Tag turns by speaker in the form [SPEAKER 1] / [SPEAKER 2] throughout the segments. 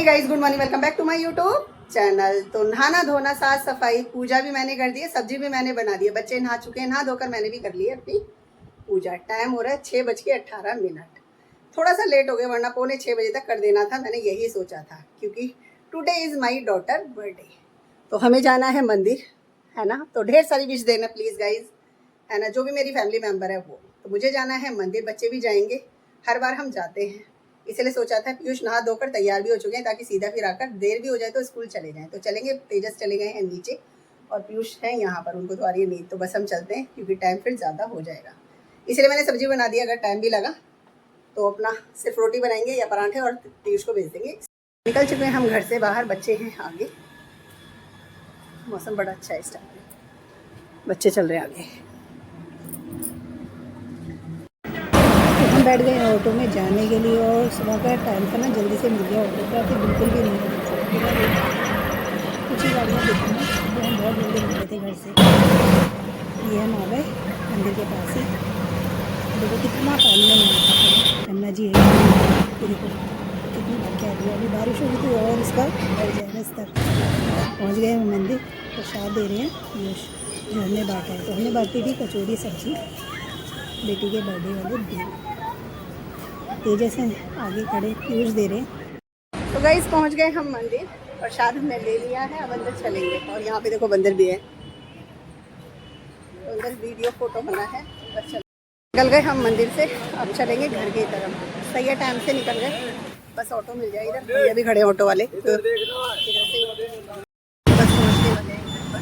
[SPEAKER 1] Guys, good morning, welcome back to my YouTube channel. तो नहाना धोना साफ सफाई पूजा भी मैंने कर दी है, सब्जी भी मैंने बना दी है, बच्चे नहा चुके हैं, नहा धोकर मैंने भी कर ली है अपनी पूजा। टाइम हो रहा है 6:18। थोड़ा सा लेट हो गया, वरना 5:45 तक कर देना था, मैंने यही सोचा था क्योंकि today is my daughter birthday. तो हमें जाना है मंदिर, है ना। तो ढेर सारी विश देना प्लीज़ गाइज, है ना, जो भी मेरी फैमिली मेम्बर है वो। तो मुझे जाना है मंदिर, बच्चे भी जाएंगे, हर बार हम जाते हैं, इसलिए सोचा था। पीयूष नहा धोकर तैयार भी हो चुके हैं ताकि सीधा फिर आकर देर भी हो जाए तो स्कूल चले जाएं। तो चलेंगे, तेजस चले गए हैं नीचे और पीयूष है यहाँ पर, उनको तो आ रही है नींद। तो बस हम चलते हैं क्योंकि टाइम फिर ज़्यादा हो जाएगा, इसलिए मैंने सब्जी बना दी। अगर टाइम भी लगा तो अपना सिर्फ रोटी बनाएंगे या पराठे और पीयूष को भेज देंगे। निकल चुके हैं हम घर से बाहर, बच्चे हैं आगे। मौसम बड़ा अच्छा है इस टाइम, बच्चे चल रहे हैं आगे। हम बैठ गए ऑटो में जाने के लिए और सुबह का टाइम था ना, जल्दी से मिल गया ऑटो। ट्रैफिक बिल्कुल भी नहीं है, कुछ ही गाड़ियाँ दिखी हैं, तो हम बहुत जल्दी निकले थे घर से। ये हम आ गए मंदिर के पास ही। देखो कितना पानी है यहाँ पर, गंगा जी है, देखो कितनी भटके आ रही है। अभी बारिश होगी तो और इसका बढ़ जाएगा स्तर। पहुँच गए हम मंदिर, प्रसाद दे रहे हैं ये जो हमने बांटा है। तो हमने बांटी थी कचौरी सब्जी बेटी के बर्थडे वाले दिन। तेजस हैं आगे खड़े, पीयूष दे रहे हैं। तो गाइस पहुंच गए हम मंदिर, प्रसाद हमने ले लिया है, अब अंदर चलेंगे। और यहाँ पे देखो बंदर भी है, तो अंदर वीडियो फोटो बना है। बस निकल गए हम मंदिर से, अब चलेंगे घर की तरफ। सही है, टाइम से निकल गए, बस ऑटो मिल जाए। इधर भैया भी खड़े ऑटो वाले, तो बस पहुँचने वाले हैं घर पर।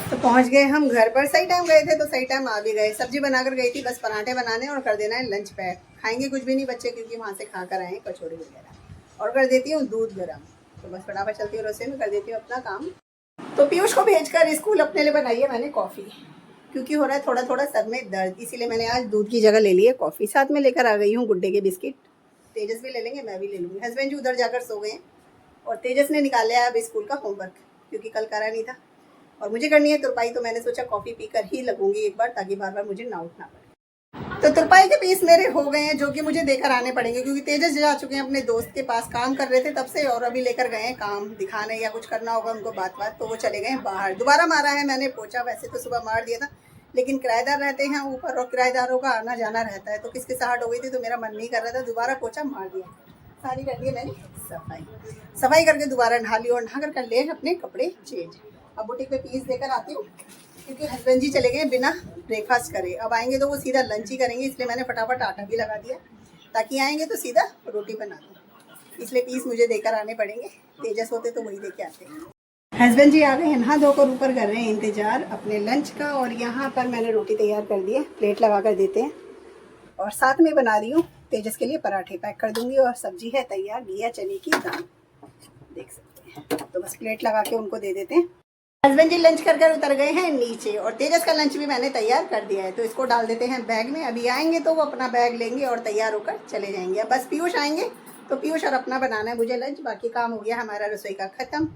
[SPEAKER 1] तो पहुंच गए हम घर पर। सही टाइम गए थे तो सही टाइम आ भी गए। सब्जी बनाकर गई थी, बस पराठे बनाने और कर देना है लंच पैक। खाएंगे कुछ भी नहीं बच्चे, क्योंकि वहाँ से खा कर आए कचौड़ी वगैरह। और कर देती हूँ दूध गर्म, तो बस फटाफट चलती हूँ रसोई में, कर देती हूँ अपना काम। तो पीयूष को भेजकर स्कूल अपने लिए बनाई है मैंने कॉफ़ी, क्योंकि हो रहा है थोड़ा थोड़ा सर में दर्द, इसीलिए मैंने आज दूध की जगह ले ली है कॉफ़ी। साथ में लेकर आ गई हूँ गुड्डे के बिस्किट। तेजस भी ले लेंगे, मैं भी ले लूँगी। हस्बैंड जी उधर जाकर सो गए हैं और तेजस ने निकाला है अब स्कूल का होमवर्क, क्योंकि कल करा नहीं था और मुझे करनी है तुरपाई। तो मैंने सोचा कॉफ़ी पीकर ही लगूंगी एक बार, ताकि बार बार मुझे ना उठना पड़े। तो तुरपाई के पीस मेरे हो गए हैं, जो कि मुझे देकर आने पड़ेंगे, क्योंकि तेजस जा चुके हैं अपने दोस्त के पास, काम कर रहे थे तब से, और अभी लेकर गए हैं काम दिखाने या कुछ करना होगा उनको बात, तो वो चले गए हैं बाहर। दोबारा मारा है मैंने पोछा, वैसे तो सुबह मार दिया था, लेकिन किराएदार रहते हैं ऊपर और किराएदारों का आना जाना रहता है, तो किसके सहाट हो गई थी, तो मेरा मन नहीं कर रहा था, दोबारा पोछा मार दिया। सारी कर दी मैंने सफाई करके दोबारा नहा ली, और नहा कर ले अपने कपड़े चेंज। अब बुटीक पे पीस देकर आती हूँ, क्योंकि हस्बैंड जी चले गए बिना ब्रेकफास्ट करे। अब आएंगे तो वो सीधा लंच ही करेंगे, इसलिए मैंने फटाफट आटा भी लगा दिया, ताकि आएंगे तो सीधा रोटी बना दूँ। इसलिए पीस मुझे देकर आने पड़ेंगे, तेजस होते तो वही देके आते। हस्बैंड जी आ गए हैं, नहा धोकर ऊपर कर रहे हैं इंतजार अपने लंच का। और यहाँ पर मैंने रोटी तैयार कर दी है, प्लेट लगा कर देते हैं। और साथ में बना रही हूँ तेजस के लिए पराठे, पैक कर दूंगी। और सब्जी है तैयार, घिया चने की दाल, देख सकते हैं। तो बस प्लेट लगा के उनको दे देते हैं। हस्बैंड जी लंच कर उतर गए हैं नीचे, और तेजस का लंच भी मैंने तैयार कर दिया है, तो इसको डाल देते हैं बैग में। अभी आएंगे तो वो अपना बैग लेंगे और तैयार होकर चले जाएंगे। अब बस पीयूष आएंगे तो पीयूष और अपना बनाना है मुझे लंच, बाकी काम हो गया हमारा रसोई का ख़त्म।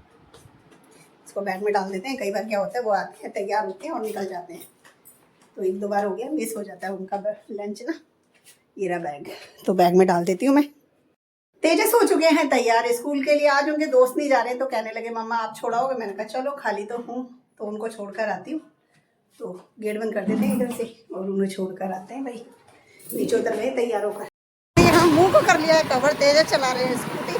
[SPEAKER 1] इसको बैग में डाल देते हैं। कई बार क्या होता है, वो आते हैं तैयार होते हैं और निकल जाते हैं, तो एक दो बार हो गया, मिस हो जाता है उनका लंच ना। ये रहा बैग, तो बैग में डाल देती हूँ मैं। तेजस हो चुके हैं तैयार स्कूल के लिए। आज उनके दोस्त नहीं जा रहे, तो कहने लगे मम्मा आप छोड़ाओगे। मैंने कहा चलो, खाली तो हूँ तो उनको छोड़कर आती हूँ। तो गेट बंद कर देते हैं इधर से और उन्हें छोड़कर आते हैं। भाई नीचे उतर गए तैयार होकर। हम मुंह को कर लिया है कवर, तेजस चला रहे हैं स्कूटी।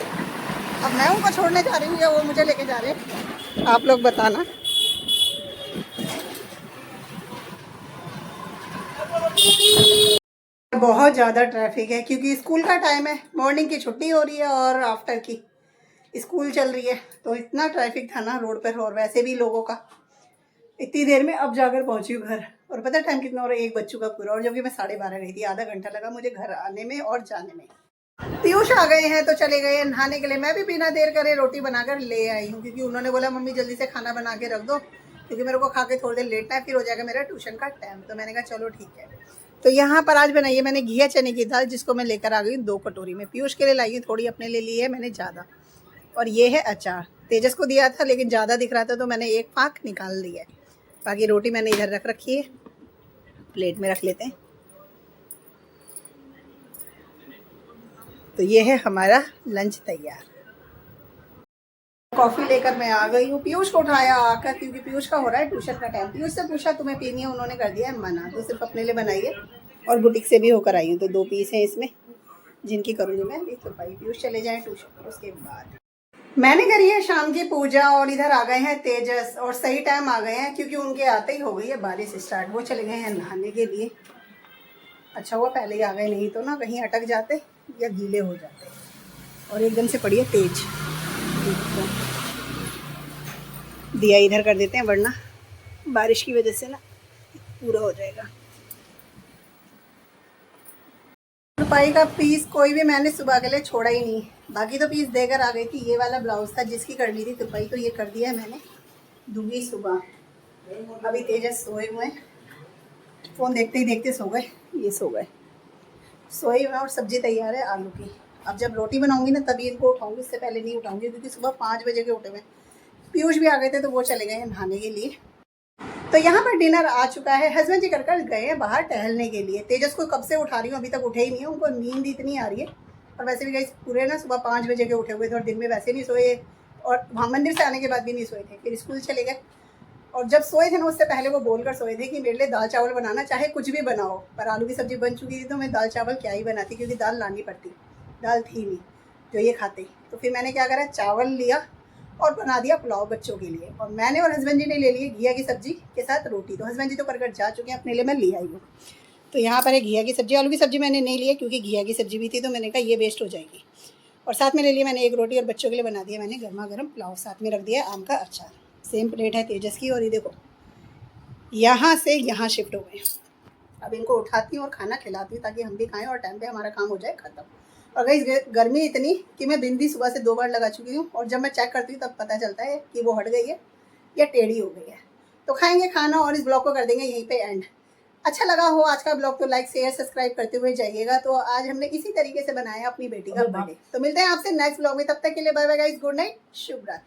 [SPEAKER 1] अब मैं उनको छोड़ने जा रही हूँ या वो मुझे लेके जा रहे हैं, आप लोग बताना। बहुत ज़्यादा ट्रैफिक है, क्योंकि स्कूल का टाइम है, मॉर्निंग की छुट्टी हो रही है और आफ्टर की स्कूल चल रही है। तो इतना ट्रैफिक था ना रोड पर, और वैसे भी लोगों का। इतनी देर में अब जाकर पहुंची हूँ घर, और पता टाइम कितना हो रहा है, 1 बज चुका पूरा। और जबकि मैं 12:30 गई थी, आधा घंटा लगा मुझे घर आने में और जाने में। पीयूष आ गए हैं तो चले गए नहाने के लिए। मैं भी बिना देर करे रोटी बनाकर ले आई हूँ, क्योंकि उन्होंने बोला मम्मी जल्दी से खाना बना के रख दो, क्योंकि मेरे को खा के थोड़ी देर लेटना है, फिर हो जाएगा मेरा ट्यूशन का टाइम। तो मैंने कहा चलो ठीक है। तो यहाँ पर आज बनाई है मैंने घिया चने की दाल, जिसको मैं लेकर आ गई 2 कटोरी में। पीयूष के लिए लाई हूँ थोड़ी, अपने लिए ली है मैंने ज़्यादा। और ये है अचार, तेजस को दिया था लेकिन ज़्यादा दिख रहा था, तो मैंने एक फाँक निकाल ली है। बाकी रोटी मैंने इधर रख रखी है प्लेट में रख लेते हैं। तो ये है हमारा लंच तैयार। कॉफ़ी लेकर मैं आ गई हूँ। पीयूष को उठाया आकर, क्योंकि पीयूष का हो रहा है ट्यूशन का टाइम। पीयूष से पूछा तुम्हें पीनी है, उन्होंने कर दिया है मना, तो सिर्फ अपने लिए बनाई है। और बुटीक से भी होकर आई हूँ, तो 2 पीस हैं इसमें जिनकी करूँगी मैं अभी। तो भाई पीयूष चले जाएँ ट्यूशन, उसके बाद मैंने करी है शाम की पूजा। और इधर आ गए हैं तेजस, और सही टाइम आ गए हैं क्योंकि उनके आते ही हो गई है बारिश स्टार्ट। वो चले गए हैं नहाने के लिए। अच्छा हुआ पहले ही आ गए, नहीं तो ना कहीं अटक जाते या गीले हो जाते। और एकदम से पड़ी है तेज। दिया इधर कर देते हैं, वरना बारिश की वजह से ना पूरा हो जाएगा। रुपये का पीस कोई भी मैंने सुबह के लिए छोड़ा ही नहीं। बाकी तो पीस देकर आ गई थी। ये वाला ब्लाउज था जिसकी कर ली थी तुरपाई, तो ये कर दिया है मैंने, दूंगी सुबह। अभी तेजस सोए हुए हैं, फ़ोन देखते ही देखते सो गए। ये सो गए, सोए हुए। और सब्जी तैयार है आलू की। अब जब रोटी बनाऊंगी ना तभी इनको उठाऊंगी, इससे पहले नहीं उठाऊंगी, क्योंकि सुबह 5 बजे के उठे हुए। पीयूष भी आ गए थे तो वो चले गए हैं नहाने के लिए। तो यहाँ पर डिनर आ चुका है। हस्बैंड जी कर गए हैं बाहर टहलने के लिए। तेजस को कब से उठा रही हूँ, अभी तक उठे ही नहीं है। उनको नींद इतनी आ रही है। और वैसे भी गई पूरे ना सुबह 5 बजे के उठे हुए थे, और दिन में वैसे नहीं सोए, और वहाँ मंदिर से आने के बाद भी नहीं सोए थे। फिर स्कूल चले गए। और जब सोए थे ना उससे पहले वो बोलकर सोए थे कि मेरे लिए दाल चावल बनाना, चाहे कुछ भी बनाओ। पर आलू की सब्ज़ी बन चुकी थी तो मैं दाल चावल क्या ही बनाती, क्योंकि दाल लानी पड़ती, दाल थी नहीं जो ये खाते। तो फिर मैंने क्या करा, चावल लिया और बना दिया पुलाव बच्चों के लिए। और मैंने और हस्बैंड जी ने ले लिए घिया की सब्ज़ी के साथ रोटी। तो हस्बैंड जी तो कर जा चुके हैं, अपने लिए मैं ले आई हूँ। तो यहाँ पर है घिया की सब्ज़ी। आलू की सब्ज़ी मैंने नहीं ली है क्योंकि घिया की सब्ज़ी भी थी, तो मैंने कहा ये वेस्ट हो जाएगी। और साथ में ले लिया मैंने एक रोटी, और बच्चों के लिए बना दिया मैंने गर्मा गर्म पुलाव। साथ में रख दिया आम का अचार। सेम प्लेट है तेजस की। और ये देखो यहाँ से यहाँ शिफ्ट हो गए। अब इनको उठाती हूँ और खाना खिलाती हूँ ताकि हम भी खाएं और टाइम पे हमारा काम हो जाए ख़त्म। और गई गर्मी इतनी कि मैं बिंदी सुबह से 2 बार लगा चुकी हूँ, और जब मैं चेक करती हूँ तब पता चलता है कि वो हट गई है या टेढ़ी हो गई है। तो खाएंगे खाना और इस ब्लॉग को कर देंगे यहीं पे एंड। अच्छा लगा हो आज का ब्लॉग तो लाइक शेयर सब्सक्राइब करते हुए जाइएगा। तो आज हमने इसी तरीके से बनाया अपनी बेटी का बर्थडे। तो मिलते हैं आपसे नेक्स्ट ब्लॉग में, तब तक के लिए bye bye guys, good night, शुभ रात्रि।